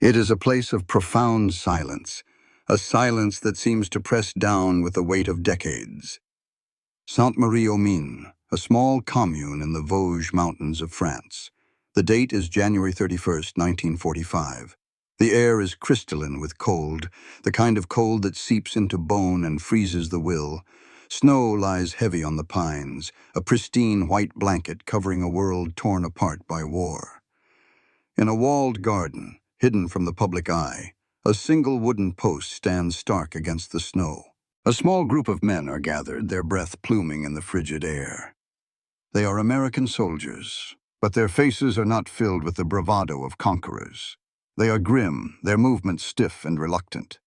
It is a place of profound silence, a silence that seems to press down with the weight of decades. Sainte-Marie-aux-Mines, a small commune in the Vosges Mountains of France. The date is January 31st, 1945. The air is crystalline with cold, the kind of cold that seeps into bone and freezes the will. Snow lies heavy on the pines, a pristine white blanket covering a world torn apart by war. In a walled garden, hidden from the public eye, a single wooden post stands stark against the snow. A small group of men are gathered, their breath pluming in the frigid air. They are American soldiers, but their faces are not filled with the bravado of conquerors. They are grim, their movements stiff and reluctant.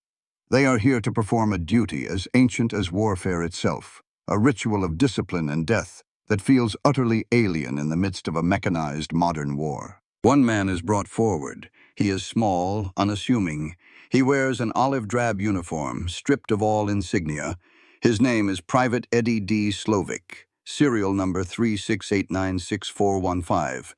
They are here to perform a duty as ancient as warfare itself, a ritual of discipline and death that feels utterly alien in the midst of a mechanized modern war. One man is brought forward. He is small, unassuming. He wears an olive drab uniform, stripped of all insignia. His name is Private Eddie D. Slovik, serial number 36896415.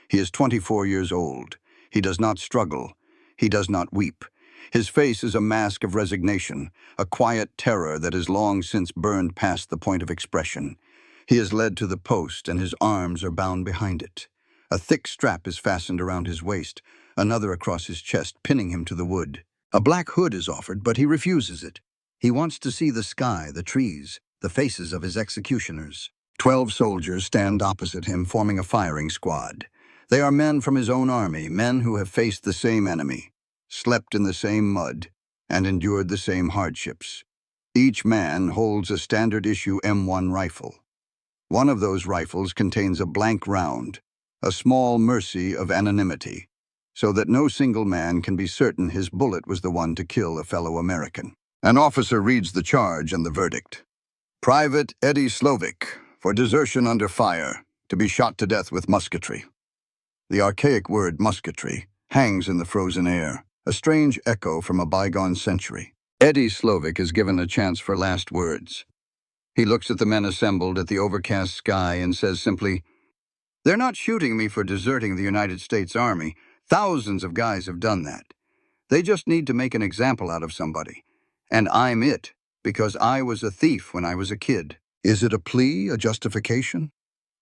He is 24 years old. He does not struggle. He does not weep. His face is a mask of resignation, a quiet terror that has long since burned past the point of expression. He is led to the post, and his arms are bound behind it. A thick strap is fastened around his waist, another across his chest, pinning him to the wood. A black hood is offered, but he refuses it. He wants to see the sky, the trees, the faces of his executioners. 12 soldiers stand opposite him, forming a firing squad. They are men from his own army, men who have faced the same enemy, slept in the same mud, and endured the same hardships. Each man holds a standard-issue M1 rifle. One of those rifles contains a blank round, a small mercy of anonymity, so that no single man can be certain his bullet was the one to kill a fellow American. An officer reads the charge and the verdict. Private Eddie Slovik, for desertion under fire, to be shot to death with musketry. The archaic word musketry hangs in the frozen air, a strange echo from a bygone century. Eddie Slovik is given a chance for last words. He looks at the men assembled at the overcast sky and says simply, "They're not shooting me for deserting the United States Army. Thousands of guys have done that. They just need to make an example out of somebody. And I'm it, because I was a thief when I was a kid." Is it a plea, a justification?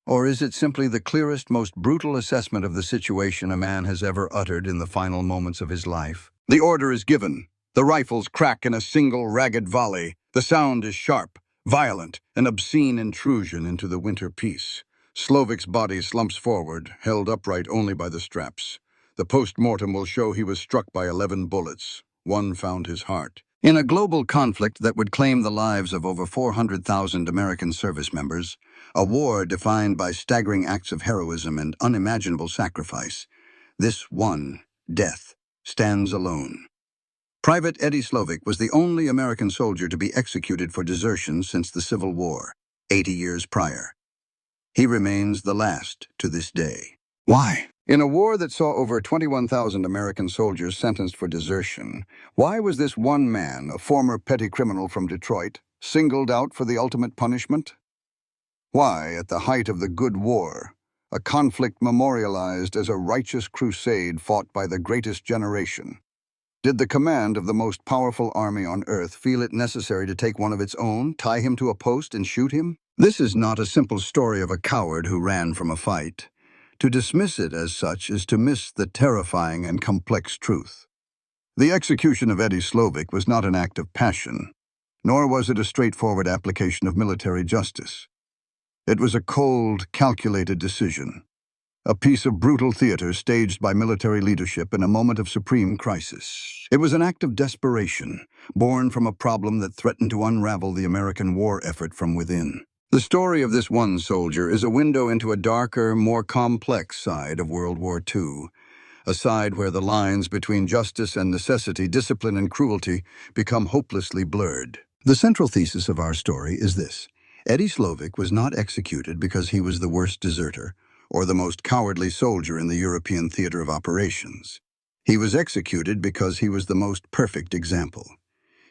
Or is it simply the clearest, most brutal assessment of the situation a man has ever uttered in the final moments of his life? The order is given. The rifles crack in a single ragged volley. The sound is sharp, violent, an obscene intrusion into the winter peace. Slovik's body slumps forward, held upright only by the straps. The post-mortem will show he was struck by 11 bullets. One found his heart. In a global conflict that would claim the lives of over 400,000 American service members, a war defined by staggering acts of heroism and unimaginable sacrifice, this one, death, stands alone. Private Eddie Slovik was the only American soldier to be executed for desertion since the Civil War, 80 years prior. He remains the last to this day. Why? In a war that saw over 21,000 American soldiers sentenced for desertion, why was this one man, a former petty criminal from Detroit, singled out for the ultimate punishment? Why, at the height of the Good War, a conflict memorialized as a righteous crusade fought by the greatest generation, did the command of the most powerful army on earth feel it necessary to take one of its own, tie him to a post, and shoot him? This is not a simple story of a coward who ran from a fight. To dismiss it as such is to miss the terrifying and complex truth. The execution of Eddie Slovik was not an act of passion, nor was it a straightforward application of military justice. It was a cold, calculated decision, a piece of brutal theater staged by military leadership in a moment of supreme crisis. It was an act of desperation, born from a problem that threatened to unravel the American war effort from within. The story of this one soldier is a window into a darker, more complex side of World War II, a side where the lines between justice and necessity, discipline and cruelty, become hopelessly blurred. The central thesis of our story is this: Eddie Slovik was not executed because he was the worst deserter or the most cowardly soldier in the European theater of operations. He was executed because he was the most perfect example.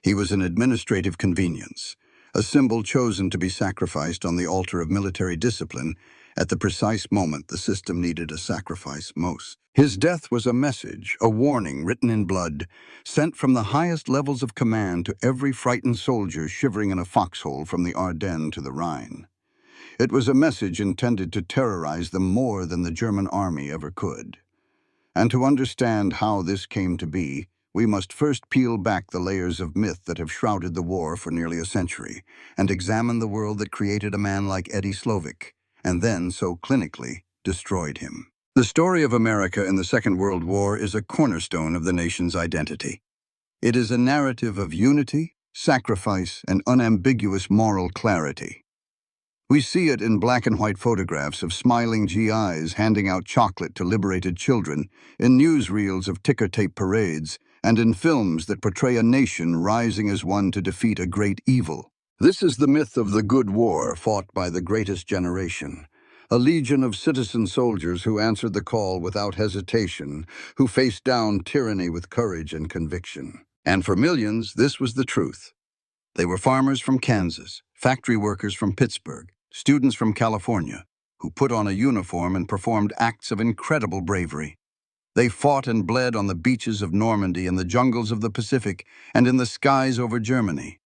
He was an administrative convenience, a symbol chosen to be sacrificed on the altar of military discipline, at the precise moment the system needed a sacrifice most. His death was a message, a warning written in blood, sent from the highest levels of command to every frightened soldier shivering in a foxhole from the Ardennes to the Rhine. It was a message intended to terrorize them more than the German army ever could. And to understand how this came to be, we must first peel back the layers of myth that have shrouded the war for nearly a century, and examine the world that created a man like Eddie Slovik, and then so clinically destroyed him. The story of America in the Second World War is a cornerstone of the nation's identity. It is a narrative of unity, sacrifice, and unambiguous moral clarity. We see it in black and white photographs of smiling GIs handing out chocolate to liberated children, in newsreels of ticker-tape parades, and in films that portray a nation rising as one to defeat a great evil. This is the myth of the good war fought by the greatest generation. A legion of citizen soldiers who answered the call without hesitation, who faced down tyranny with courage and conviction. And for millions, this was the truth. They were farmers from Kansas, factory workers from Pittsburgh, students from California, who put on a uniform and performed acts of incredible bravery. They fought and bled on the beaches of Normandy, in the jungles of the Pacific, and in the skies over Germany.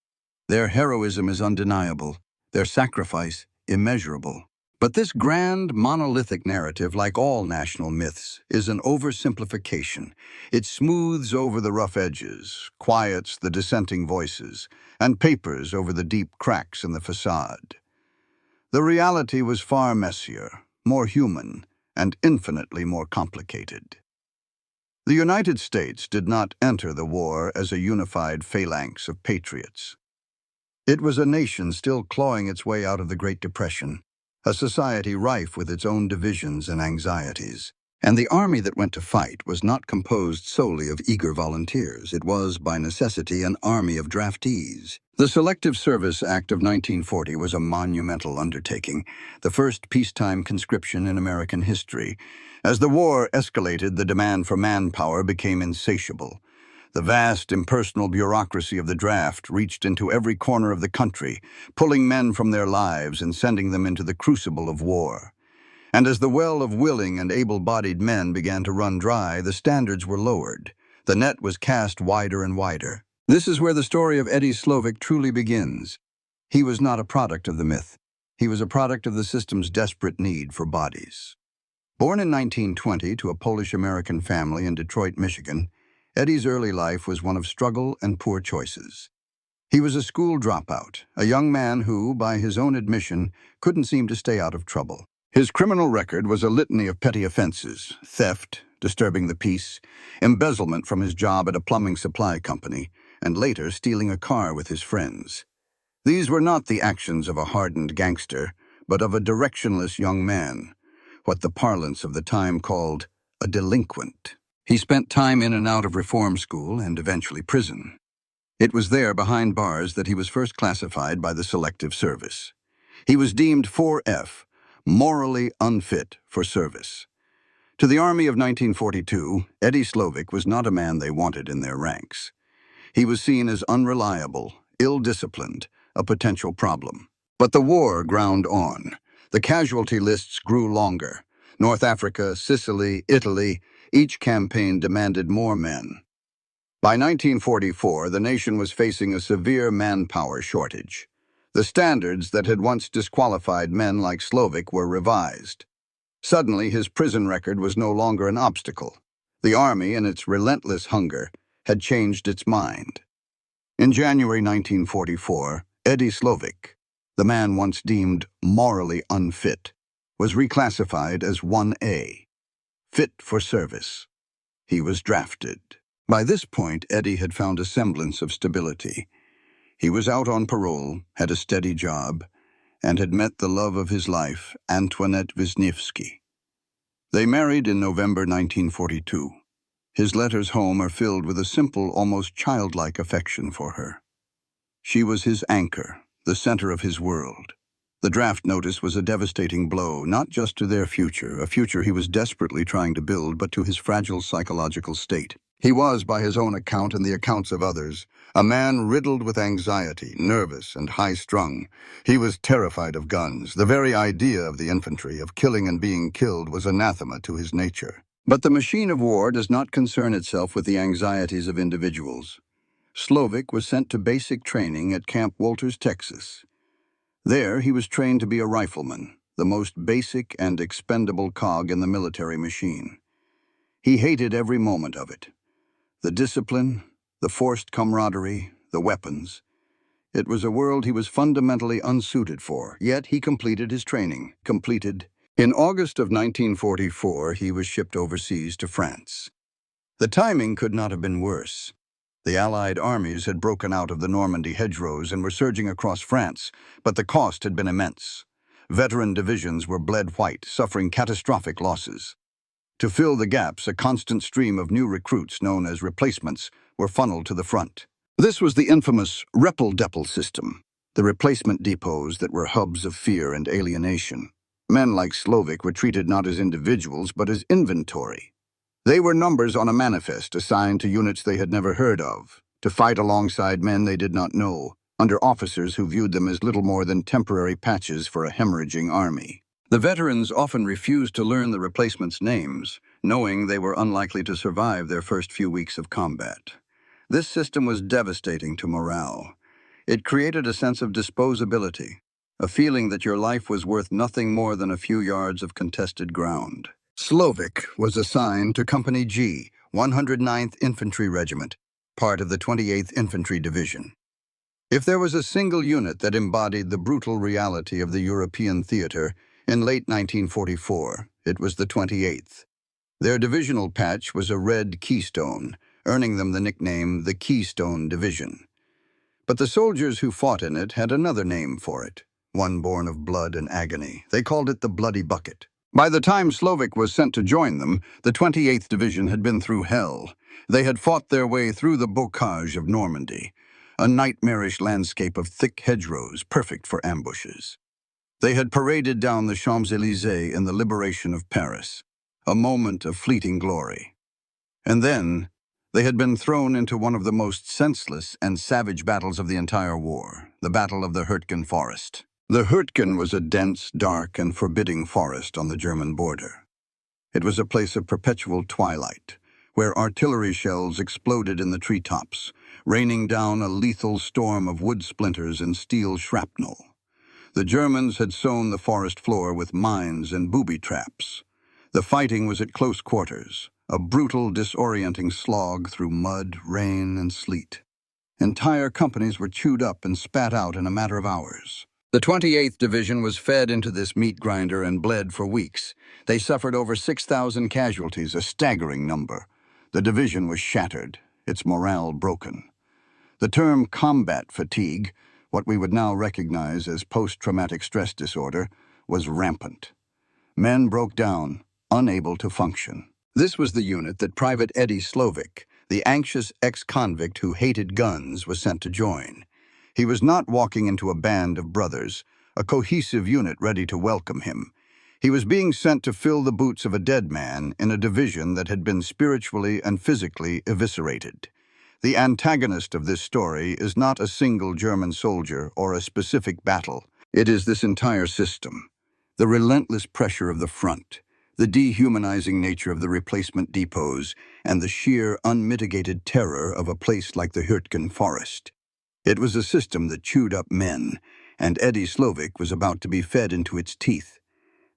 Their heroism is undeniable, their sacrifice immeasurable. But this grand, monolithic narrative, like all national myths, is an oversimplification. It smooths over the rough edges, quiets the dissenting voices, and papers over the deep cracks in the facade. The reality was far messier, more human, and infinitely more complicated. The United States did not enter the war as a unified phalanx of patriots. It was a nation still clawing its way out of the Great Depression, a society rife with its own divisions and anxieties. And the army that went to fight was not composed solely of eager volunteers. It was, by necessity, an army of draftees. The Selective Service Act of 1940 was a monumental undertaking, the first peacetime conscription in American history. As the war escalated, the demand for manpower became insatiable. The vast, impersonal bureaucracy of the draft reached into every corner of the country, pulling men from their lives and sending them into the crucible of war. And as the well of willing and able-bodied men began to run dry, the standards were lowered. The net was cast wider and wider. This is where the story of Eddie Slovik truly begins. He was not a product of the myth. He was a product of the system's desperate need for bodies. Born in 1920 to a Polish-American family in Detroit, Michigan, Eddie's early life was one of struggle and poor choices. He was a school dropout, a young man who, by his own admission, couldn't seem to stay out of trouble. His criminal record was a litany of petty offenses: theft, disturbing the peace, embezzlement from his job at a plumbing supply company, and later stealing a car with his friends. These were not the actions of a hardened gangster, but of a directionless young man, what the parlance of the time called a delinquent. He spent time in and out of reform school and eventually prison. It was there, behind bars, that he was first classified by the Selective Service. He was deemed 4F, morally unfit for service. To the Army of 1942, Eddie Slovik was not a man they wanted in their ranks. He was seen as unreliable, ill-disciplined, a potential problem. But the war ground on. The casualty lists grew longer. North Africa, Sicily, Italy, each campaign demanded more men. By 1944, the nation was facing a severe manpower shortage. The standards that had once disqualified men like Slovik were revised. Suddenly, his prison record was no longer an obstacle. The Army, in its relentless hunger, had changed its mind. In January 1944, Eddie Slovik, the man once deemed morally unfit, was reclassified as 1A, fit for service. He was drafted. By this point, Eddie had found a semblance of stability. He was out on parole, had a steady job, and had met the love of his life, Antoinette Wisniewski. They married in November 1942. His letters home are filled with a simple, almost childlike affection for her. She was his anchor, the center of his world. The draft notice was a devastating blow, not just to their future, a future he was desperately trying to build, but to his fragile psychological state. He was, by his own account and the accounts of others, A man riddled with anxiety, nervous and high-strung. He was terrified of guns. The very idea of the infantry, of killing and being killed, was anathema to his nature. But the machine of war does not concern itself with the anxieties of individuals. Slovik was sent to basic training at Camp Walters, Texas. There, he was trained to be a rifleman, the most basic and expendable cog in the military machine. He hated every moment of it. The discipline, the forced camaraderie, the weapons. It was a world he was fundamentally unsuited for, yet he completed his training. In August of 1944, he was shipped overseas to France. The timing could not have been worse. The Allied armies had broken out of the Normandy hedgerows and were surging across France, but the cost had been immense. Veteran divisions were bled white, suffering catastrophic losses. To fill the gaps, a constant stream of new recruits, known as replacements, were funneled to the front. This was the infamous Repel-Depel system, the replacement depots that were hubs of fear and alienation. Men like Slovik were treated not as individuals, but as inventory. They were numbers on a manifest assigned to units they had never heard of, to fight alongside men they did not know, under officers who viewed them as little more than temporary patches for a hemorrhaging army. The veterans often refused to learn the replacements' names, knowing they were unlikely to survive their first few weeks of combat. This system was devastating to morale. It created a sense of disposability, a feeling that your life was worth nothing more than a few yards of contested ground. Slovik was assigned to Company G, 109th Infantry Regiment, part of the 28th Infantry Division. If there was a single unit that embodied the brutal reality of the European theater in late 1944, it was the 28th. Their divisional patch was a red keystone, earning them the nickname the Keystone Division. But the soldiers who fought in it had another name for it, one born of blood and agony. They called it the Bloody Bucket. By the time Slovik was sent to join them, the 28th Division had been through hell. They had fought their way through the bocage of Normandy, a nightmarish landscape of thick hedgerows perfect for ambushes. They had paraded down the Champs-Élysées in the liberation of Paris, a moment of fleeting glory. And then, they had been thrown into one of the most senseless and savage battles of the entire war, the Battle of the Hurtgen Forest. The Hurtgen was a dense, dark, and forbidding forest on the German border. It was a place of perpetual twilight, where artillery shells exploded in the treetops, raining down a lethal storm of wood splinters and steel shrapnel. The Germans had sown the forest floor with mines and booby traps. The fighting was at close quarters, a brutal, disorienting slog through mud, rain, and sleet. Entire companies were chewed up and spat out in a matter of hours. The 28th Division was fed into this meat grinder and bled for weeks. They suffered over 6,000 casualties, a staggering number. The division was shattered, its morale broken. The term combat fatigue, what we would now recognize as post-traumatic stress disorder, was rampant. Men broke down, unable to function. This was the unit that Private Eddie Slovik, the anxious ex-convict who hated guns, was sent to join. He was not walking into a band of brothers, a cohesive unit ready to welcome him. He was being sent to fill the boots of a dead man in a division that had been spiritually and physically eviscerated. The antagonist of this story is not a single German soldier or a specific battle. It is this entire system. The relentless pressure of the front, the dehumanizing nature of the replacement depots, and the sheer, unmitigated terror of a place like the Hurtgen Forest. It was a system that chewed up men, and Eddie Slovik was about to be fed into its teeth.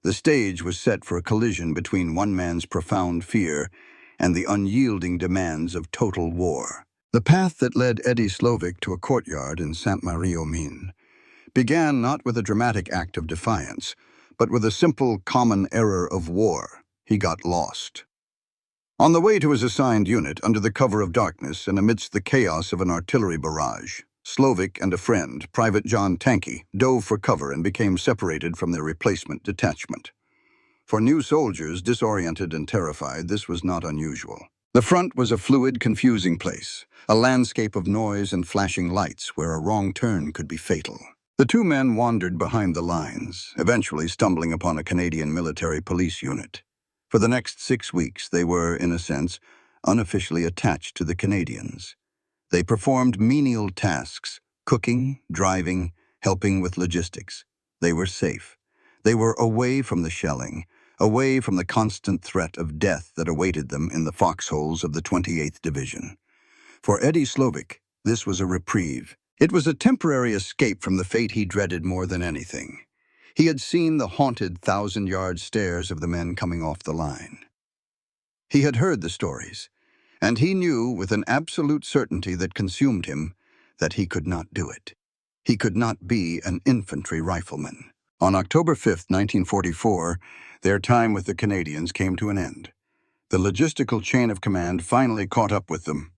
The stage was set for a collision between one man's profound fear and the unyielding demands of total war. The path that led Eddie Slovik to a courtyard in Sainte-Marie-aux-Mines began not with a dramatic act of defiance, but with a simple, common error of war. He got lost. On the way to his assigned unit, under the cover of darkness and amidst the chaos of an artillery barrage, Slovik and a friend, Private John Tankey, dove for cover and became separated from their replacement detachment. For new soldiers, disoriented and terrified, this was not unusual. The front was a fluid, confusing place, a landscape of noise and flashing lights where a wrong turn could be fatal. The two men wandered behind the lines, eventually stumbling upon a Canadian military police unit. For the next 6 weeks, they were, in a sense, unofficially attached to the Canadians. They performed menial tasks, cooking, driving, helping with logistics. They were safe. They were away from the shelling, away from the constant threat of death that awaited them in the foxholes of the 28th Division. For Eddie Slovik, this was a reprieve. It was a temporary escape from the fate he dreaded more than anything. He had seen the haunted thousand-yard stares of the men coming off the line. He had heard the stories, and he knew with an absolute certainty that consumed him that he could not do it. He could not be an infantry rifleman. On October 5, 1944, their time with the Canadians came to an end. The logistical chain of command finally caught up with them,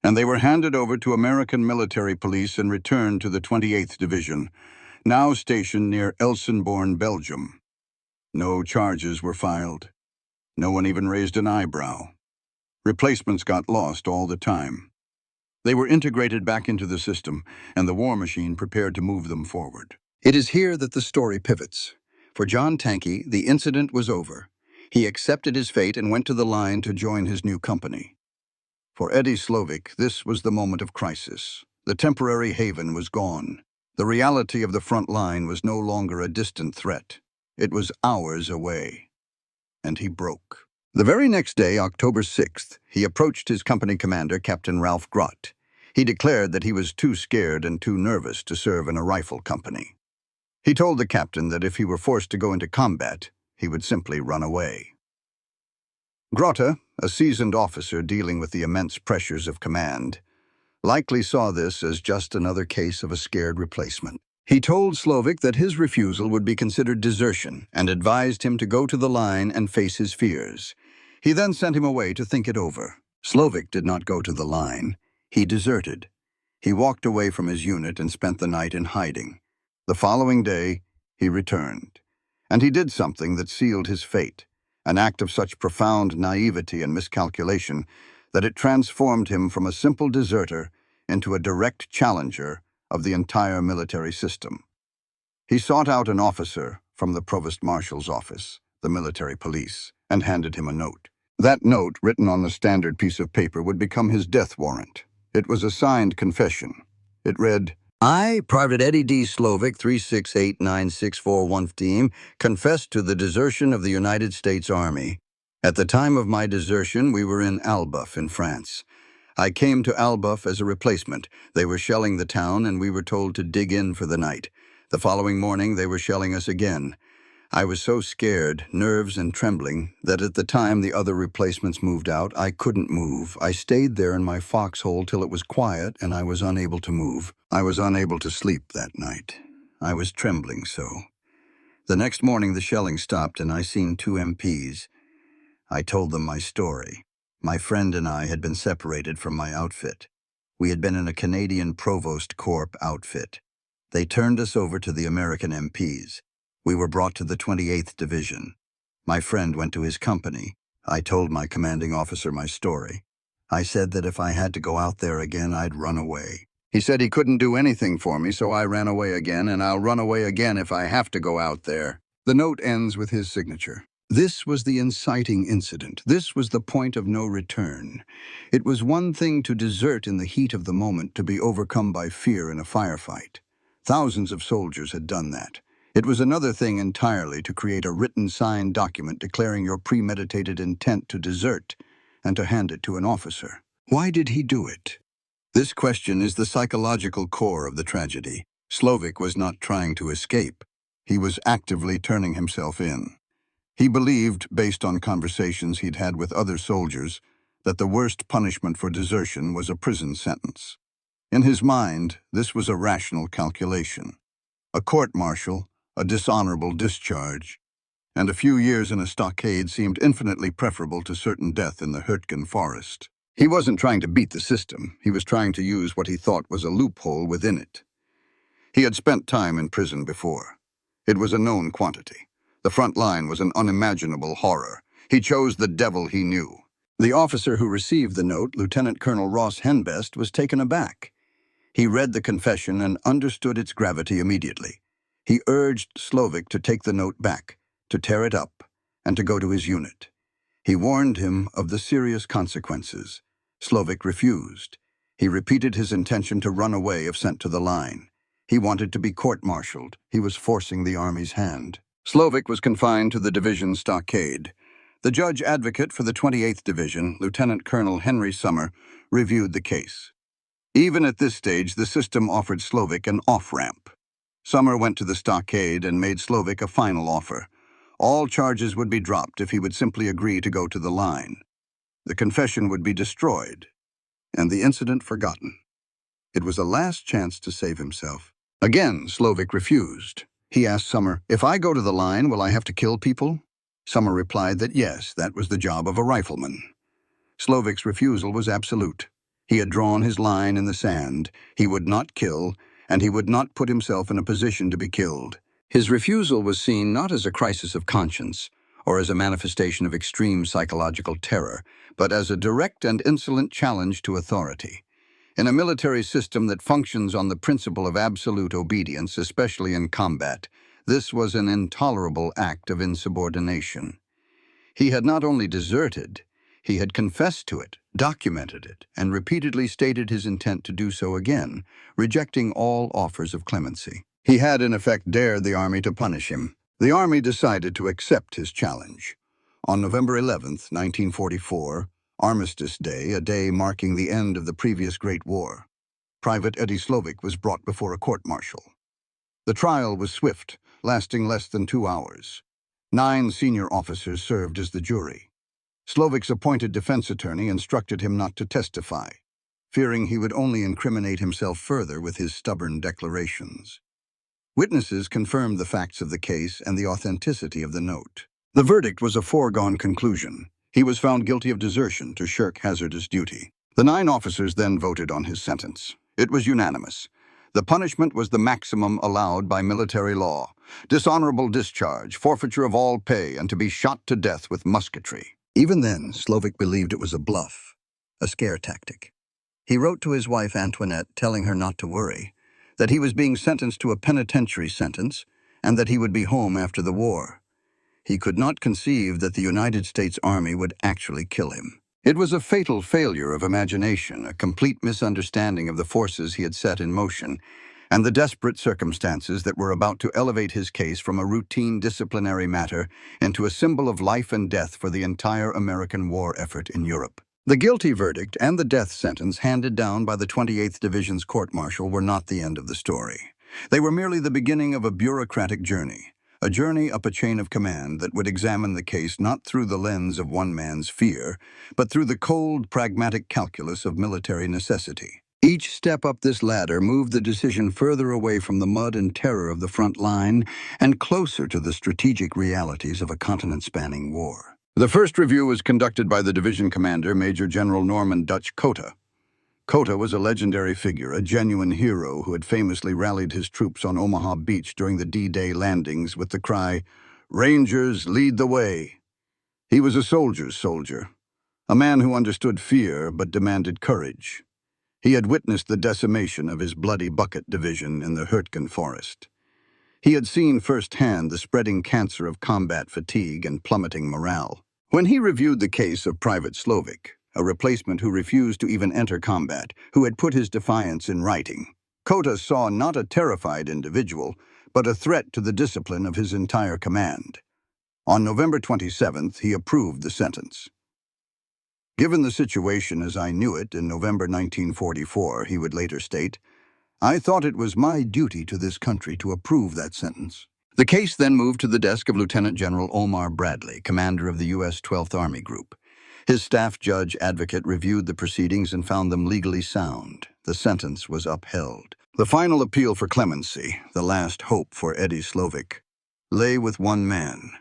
and they were handed over to American military police and returned to the 28th Division, now stationed near Elsenborn, Belgium. No charges were filed. No one even raised an eyebrow. Replacements got lost all the time. They were integrated back into the system, and the war machine prepared to move them forward. It is here that the story pivots. For John Tankey, the incident was over. He accepted his fate and went to the line to join his new company. For Eddie Slovik, this was the moment of crisis. The temporary haven was gone. The reality of the front line was no longer a distant threat. It was hours away. And he broke. The very next day, October 6th, he approached his company commander, Captain Ralph Grott. He declared that he was too scared and too nervous to serve in a rifle company. He told the captain that if he were forced to go into combat, he would simply run away. Grotta, a seasoned officer dealing with the immense pressures of command, likely saw this as just another case of a scared replacement. He told Slovik that his refusal would be considered desertion and advised him to go to the line and face his fears. He then sent him away to think it over. Slovik did not go to the line. He deserted. He walked away from his unit and spent the night in hiding. The following day, he returned. And he did something that sealed his fate, an act of such profound naivety and miscalculation that it transformed him from a simple deserter into a direct challenger of the entire military system. He sought out an officer from the Provost Marshal's office, the military police, and handed him a note. That note, written on the standard piece of paper, would become his death warrant. It was a signed confession. It read, "I, Private Eddie D. Slovik, 3689641 team, confess to the desertion of the United States Army. At the time of my desertion, we were in Elbeuf in France. I came to Elbeuf as a replacement. They were shelling the town, and we were told to dig in for the night. The following morning, they were shelling us again. I was so scared, nerves and trembling, that at the time the other replacements moved out, I couldn't move. I stayed there in my foxhole till it was quiet, and I was unable to move. I was unable to sleep that night. I was trembling so. The next morning, the shelling stopped, and I seen 2 MPs. I told them my story. My friend and I had been separated from my outfit. We had been in a Canadian Provost Corps outfit. They turned us over to the American MPs. We were brought to the 28th Division. My friend went to his company. I told my commanding officer my story. I said that if I had to go out there again, I'd run away. He said he couldn't do anything for me, so I ran away again, and I'll run away again if I have to go out there." The note ends with his signature. This was the inciting incident. This was the point of no return. It was one thing to desert in the heat of the moment, to be overcome by fear in a firefight. Thousands of soldiers had done that. It was another thing entirely to create a written signed document declaring your premeditated intent to desert and to hand it to an officer. Why did he do it? This question is the psychological core of the tragedy. Slovik was not trying to escape. He was actively turning himself in. He believed, based on conversations he'd had with other soldiers, that the worst punishment for desertion was a prison sentence. In his mind, this was a rational calculation. A court-martial, a dishonorable discharge, and a few years in a stockade seemed infinitely preferable to certain death in the Hurtgen forest. He wasn't trying to beat the system. He was trying to use what he thought was a loophole within it. He had spent time in prison before. It was a known quantity. The front line was an unimaginable horror. He chose the devil he knew. The officer who received the note, Lieutenant Colonel Ross Henbest, was taken aback. He read the confession and understood its gravity immediately. He urged Slovik to take the note back, to tear it up, and to go to his unit. He warned him of the serious consequences. Slovik refused. He repeated his intention to run away if sent to the line. He wanted to be court-martialed. He was forcing the Army's hand. Slovik was confined to the division stockade. The judge advocate for the 28th Division, Lieutenant Colonel Henry Summer, reviewed the case. Even at this stage, the system offered Slovik an off-ramp. Summer went to the stockade and made Slovik a final offer. All charges would be dropped if he would simply agree to go to the line. The confession would be destroyed, and the incident forgotten. It was a last chance to save himself. Again, Slovik refused. He asked Summer, "If I go to the line, will I have to kill people?" Summer replied that yes, that was the job of a rifleman. Slovik's refusal was absolute. He had drawn his line in the sand. He would not kill, and he would not put himself in a position to be killed. His refusal was seen not as a crisis of conscience or as a manifestation of extreme psychological terror, but as a direct and insolent challenge to authority. In a military system that functions on the principle of absolute obedience, especially in combat, this was an intolerable act of insubordination. He had not only deserted, he had confessed to it, documented it, and repeatedly stated his intent to do so again, rejecting all offers of clemency. He had, in effect, dared the Army to punish him. The Army decided to accept his challenge. On November 11th, 1944, Armistice Day, a day marking the end of the previous Great War, Private Eddie Slovik was brought before a court-martial. The trial was swift, lasting less than 2 hours. 9 senior officers served as the jury. Slovik's appointed defense attorney instructed him not to testify, fearing he would only incriminate himself further with his stubborn declarations. Witnesses confirmed the facts of the case and the authenticity of the note. The verdict was a foregone conclusion. He was found guilty of desertion to shirk hazardous duty. The 9 officers then voted on his sentence. It was unanimous. The punishment was the maximum allowed by military law: dishonorable discharge, forfeiture of all pay, and to be shot to death with musketry. Even then, Slovik believed it was a bluff, a scare tactic. He wrote to his wife Antoinette, telling her not to worry, that he was being sentenced to a penitentiary sentence, and that he would be home after the war. He could not conceive that the United States Army would actually kill him. It was a fatal failure of imagination, a complete misunderstanding of the forces he had set in motion, and the desperate circumstances that were about to elevate his case from a routine disciplinary matter into a symbol of life and death for the entire American war effort in Europe. The guilty verdict and the death sentence handed down by the 28th Division's court-martial were not the end of the story. They were merely the beginning of a bureaucratic journey, a journey up a chain of command that would examine the case not through the lens of one man's fear, but through the cold, pragmatic calculus of military necessity. Each step up this ladder moved the decision further away from the mud and terror of the front line and closer to the strategic realities of a continent-spanning war. The first review was conducted by the division commander, Major General Norman Dutch Cota. Cota was a legendary figure, a genuine hero who had famously rallied his troops on Omaha Beach during the D-Day landings with the cry, "Rangers, lead the way." He was a soldier's soldier, a man who understood fear but demanded courage. He had witnessed the decimation of his Bloody Bucket Division in the Hurtgen Forest. He had seen firsthand the spreading cancer of combat fatigue and plummeting morale. When he reviewed the case of Private Slovik, a replacement who refused to even enter combat, who had put his defiance in writing, Cota saw not a terrified individual, but a threat to the discipline of his entire command. On November 27th, he approved the sentence. "Given the situation as I knew it in November 1944, he would later state, I thought it was my duty to this country to approve that sentence." The case then moved to the desk of Lieutenant General Omar Bradley, commander of the U.S. 12th Army Group. His staff judge advocate reviewed the proceedings and found them legally sound. The sentence was upheld. The final appeal for clemency, the last hope for Eddie Slovik, lay with one man,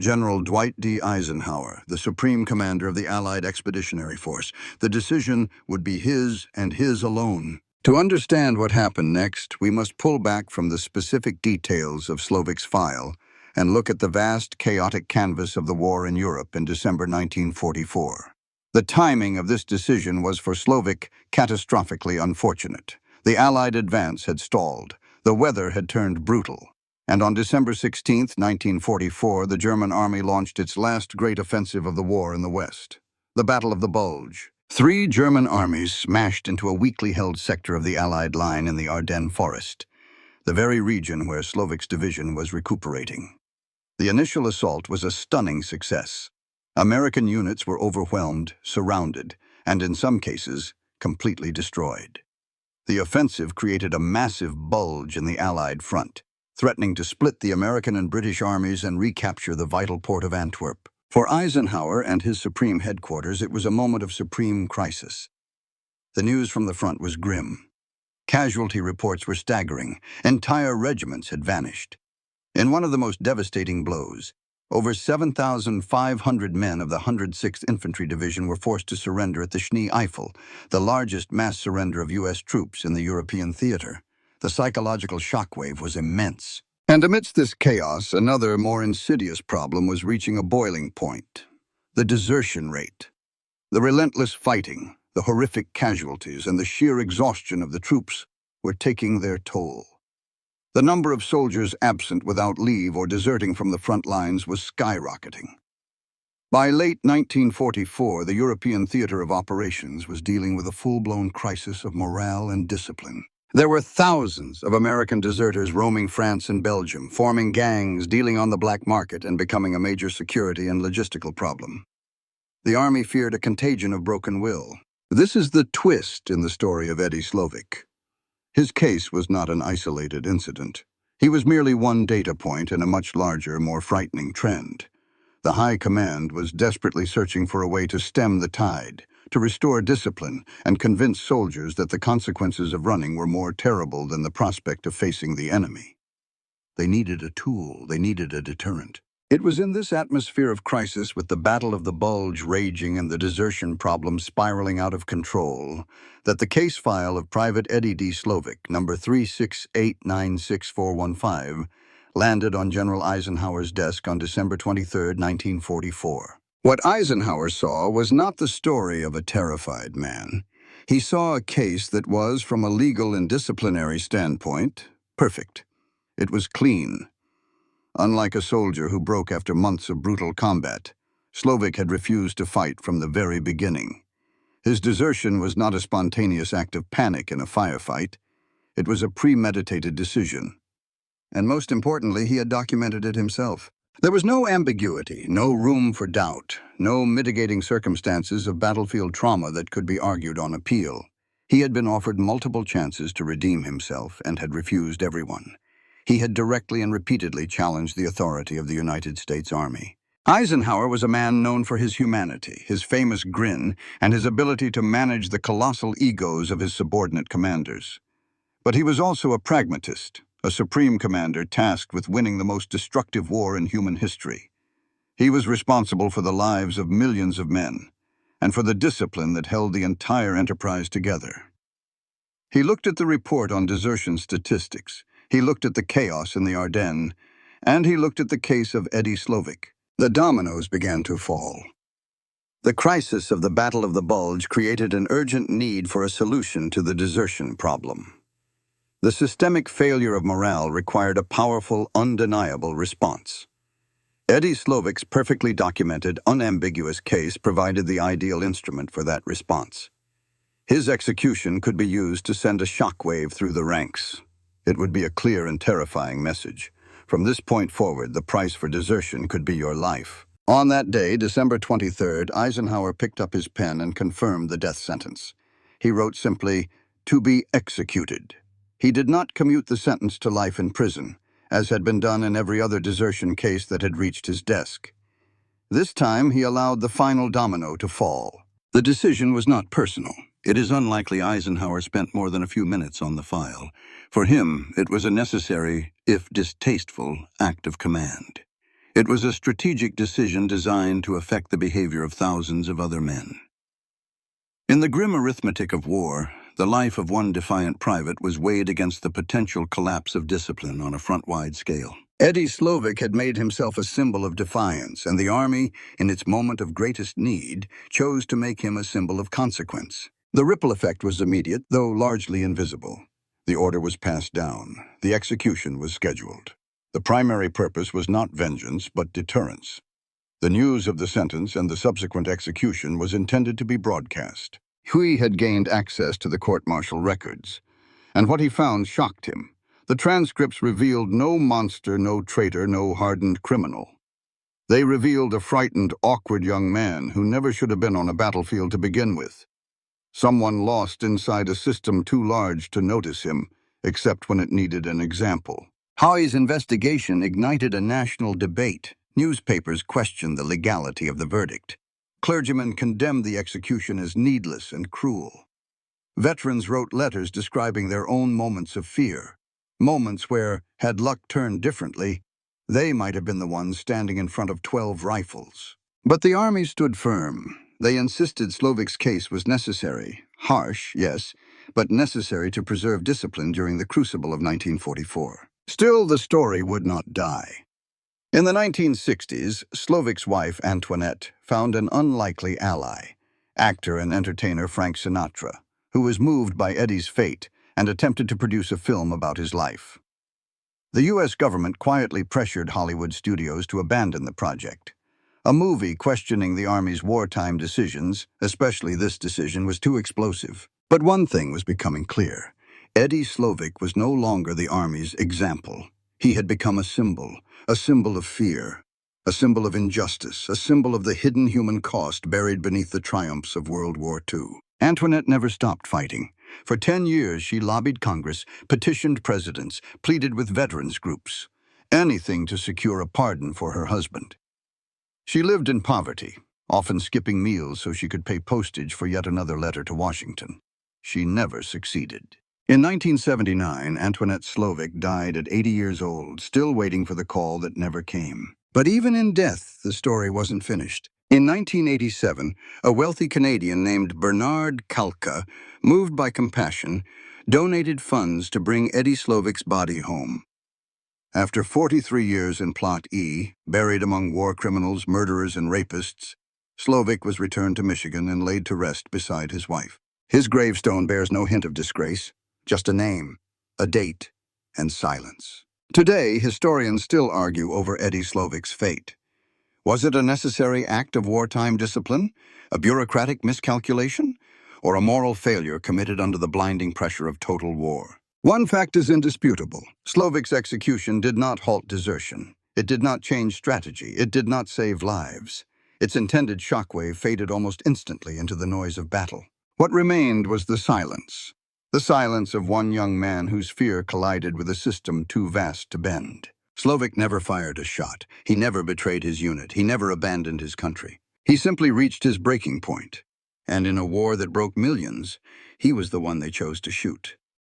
General Dwight D. Eisenhower, the supreme commander of the Allied Expeditionary Force. The decision would be his and his alone. To understand what happened next, we must pull back from the specific details of Slovik's file and look at the vast, chaotic canvas of the war in Europe in December 1944. The timing of this decision was for Slovik catastrophically unfortunate. The Allied advance had stalled. The weather had turned brutal. And on December 16, 1944, the German army launched its last great offensive of the war in the West, the Battle of the Bulge. Three German armies smashed into a weakly held sector of the Allied line in the Ardennes forest, the very region where Slovik's division was recuperating. The initial assault was a stunning success. American units were overwhelmed, surrounded, and in some cases, completely destroyed. The offensive created a massive bulge in the Allied front, threatening to split the American and British armies and recapture the vital port of Antwerp. For Eisenhower and his supreme headquarters, it was a moment of supreme crisis. The news from the front was grim. Casualty reports were staggering. Entire regiments had vanished. In one of the most devastating blows, over 7,500 men of the 106th Infantry Division were forced to surrender at the Schnee-Eifel, the largest mass surrender of U.S. troops in the European theater. The psychological shockwave was immense. And amidst this chaos, another, more insidious problem was reaching a boiling point: the desertion rate. The relentless fighting, the horrific casualties, and the sheer exhaustion of the troops were taking their toll. The number of soldiers absent without leave or deserting from the front lines was skyrocketing. By late 1944, the European theater of operations was dealing with a full-blown crisis of morale and discipline. There were thousands of American deserters roaming France and Belgium, forming gangs, dealing on the black market, and becoming a major security and logistical problem. The Army feared a contagion of broken will. This is the twist in the story of Eddie Slovik. His case was not an isolated incident. He was merely one data point in a much larger, more frightening trend. The High Command was desperately searching for a way to stem the tide, to restore discipline, and convince soldiers that the consequences of running were more terrible than the prospect of facing the enemy. They needed a tool, they needed a deterrent. It was in this atmosphere of crisis, with the Battle of the Bulge raging and the desertion problem spiraling out of control, that the case file of Private Eddie D. Slovik, number 368964415, landed on General Eisenhower's desk on December 23, 1944. What Eisenhower saw was not the story of a terrified man. He saw a case that was, from a legal and disciplinary standpoint, perfect. It was clean. Unlike a soldier who broke after months of brutal combat, Slovik had refused to fight from the very beginning. His desertion was not a spontaneous act of panic in a firefight. It was a premeditated decision. And most importantly, he had documented it himself. There was no ambiguity, no room for doubt, no mitigating circumstances of battlefield trauma that could be argued on appeal. He had been offered multiple chances to redeem himself and had refused every one. He had directly and repeatedly challenged the authority of the United States Army. Eisenhower was a man known for his humanity, his famous grin, and his ability to manage the colossal egos of his subordinate commanders. But he was also a pragmatist, a supreme commander tasked with winning the most destructive war in human history. He was responsible for the lives of millions of men, and for the discipline that held the entire enterprise together. He looked at the report on desertion statistics. He looked at the chaos in the Ardennes, and he looked at the case of Eddie Slovik. The dominoes began to fall. The crisis of the Battle of the Bulge created an urgent need for a solution to the desertion problem. The systemic failure of morale required a powerful, undeniable response. Eddie Slovik's perfectly documented, unambiguous case provided the ideal instrument for that response. His execution could be used to send a shockwave through the ranks. It would be a clear and terrifying message. From this point forward, the price for desertion could be your life. On that day, December 23rd, Eisenhower picked up his pen and confirmed the death sentence. He wrote simply, "To be executed." He did not commute the sentence to life in prison, as had been done in every other desertion case that had reached his desk. This time, he allowed the final domino to fall. The decision was not personal. It is unlikely Eisenhower spent more than a few minutes on the file. For him, it was a necessary, if distasteful, act of command. It was a strategic decision designed to affect the behavior of thousands of other men. In the grim arithmetic of war, the life of one defiant private was weighed against the potential collapse of discipline on a front-wide scale. Eddie Slovik had made himself a symbol of defiance, and the Army, in its moment of greatest need, chose to make him a symbol of consequence. The ripple effect was immediate, though largely invisible. The order was passed down. The execution was scheduled. The primary purpose was not vengeance, but deterrence. The news of the sentence and the subsequent execution was intended to be broadcast. WWII had gained access to the court-martial records, and what he found shocked him. The transcripts revealed no monster, no traitor, no hardened criminal. They revealed a frightened, awkward young man who never should have been on a battlefield to begin with. Someone lost inside a system too large to notice him, except when it needed an example. WWII's investigation ignited a national debate. Newspapers questioned the legality of the verdict. Clergymen condemned the execution as needless and cruel. Veterans wrote letters describing their own moments of fear, moments where, had luck turned differently, they might have been the ones standing in front of 12 rifles. But the Army stood firm. They insisted Slovik's case was necessary. Harsh, yes, but necessary to preserve discipline during the crucible of 1944. Still, the story would not die. In the 1960s, Slovik's wife, Antoinette, found an unlikely ally, actor and entertainer Frank Sinatra, who was moved by Eddie's fate and attempted to produce a film about his life. The U.S. government quietly pressured Hollywood studios to abandon the project. A movie questioning the Army's wartime decisions, especially this decision, was too explosive. But one thing was becoming clear. Eddie Slovik was no longer the Army's example. He had become a symbol of fear, a symbol of injustice, a symbol of the hidden human cost buried beneath the triumphs of World War II. Antoinette never stopped fighting. For 10 years, she lobbied Congress, petitioned presidents, pleaded with veterans groups. Anything to secure a pardon for her husband. She lived in poverty, often skipping meals so she could pay postage for yet another letter to Washington. She never succeeded. In 1979, Antoinette Slovik died at 80 years old, still waiting for the call that never came. But even in death, the story wasn't finished. In 1987, a wealthy Canadian named Bernard Kalka, moved by compassion, donated funds to bring Eddie Slovik's body home. After 43 years in Plot E, buried among war criminals, murderers, and rapists, Slovik was returned to Michigan and laid to rest beside his wife. His gravestone bears no hint of disgrace, just a name, a date, and silence. Today, historians still argue over Eddie Slovik's fate. Was it a necessary act of wartime discipline, a bureaucratic miscalculation, or a moral failure committed under the blinding pressure of total war? One fact is indisputable. Slovik's execution did not halt desertion. It did not change strategy. It did not save lives. Its intended shockwave faded almost instantly into the noise of battle. What remained was the silence of one young man whose fear collided with a system too vast to bend. Slovik never fired a shot. He never betrayed his unit. He never abandoned his country. He simply reached his breaking point. And in a war that broke millions, he was the one they chose to shoot.